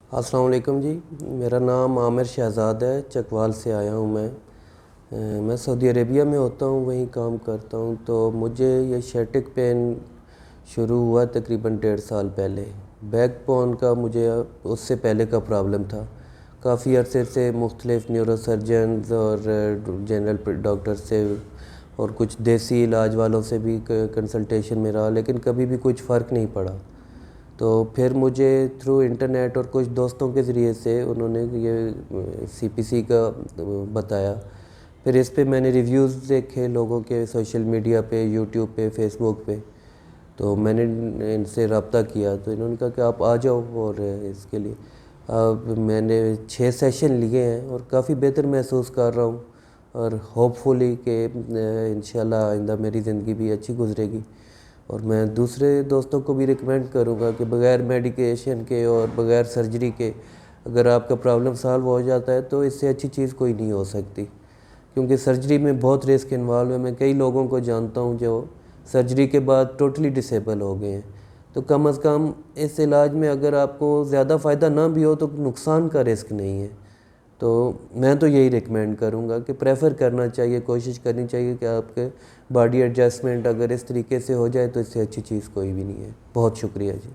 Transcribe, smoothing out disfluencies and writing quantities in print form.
अस्सलाम वालेकुम जी। मेरा नाम आमिर शहज़ाद है, चकवाल से आया हूँ मैं। मैं सऊदी अरेबिया में होता हूँ, वहीं काम करता हूँ। तो मुझे ये शैटिक पेन शुरू हुआ तकरीबन 1.5 साल पहले। बैक बोन का मुझे उससे पहले का प्रॉब्लम था। काफ़ी अरसे से मुख्तलिफ़ न्यूरोसर्जन्स और जनरल डॉक्टर से और कुछ देसी इलाज वालों से भी कंसल्टेशन में रहा, लेकिन कभी भी कुछ फ़र्क नहीं पड़ा। तो फिर मुझे थ्रू इंटरनेट और कुछ दोस्तों के ज़रिए से उन्होंने ये सीपीसी का बताया। फिर इस पे मैंने रिव्यूज़ देखे लोगों के सोशल मीडिया पे, यूट्यूब पे, फेसबुक पे। तो मैंने इनसे रब्ता किया, तो इन्होंने कहा कि आप आ जाओ। और इसके लिए अब मैंने 6 सेशन लिए हैं और काफ़ी बेहतर महसूस कर रहा हूँ। और होपफुली कि इंशाल्लाह आइंदा मेरी ज़िंदगी भी अच्छी गुजरेगी। और मैं दूसरे दोस्तों को भी रिकमेंड करूँगा कि बग़ैर मेडिकेशन के और बग़ैर सर्जरी के अगर आपका प्रॉब्लम सॉल्व हो जाता है तो इससे अच्छी चीज़ कोई नहीं हो सकती, क्योंकि सर्जरी में बहुत रिस्क इन्वॉल्व है। मैं कई लोगों को जानता हूँ जो सर्जरी के बाद टोटली डिसेबल हो गए हैं। तो कम अज़ कम इस इलाज में अगर आपको ज़्यादा फ़ायदा ना भी हो तो नुकसान का रिस्क नहीं है। तो मैं तो यही रिकमेंड करूँगा कि प्रेफर करना चाहिए, कोशिश करनी चाहिए कि आपके बॉडी एडजस्टमेंट अगर इस तरीके से हो जाए तो इससे अच्छी चीज़ कोई भी नहीं है। बहुत शुक्रिया जी।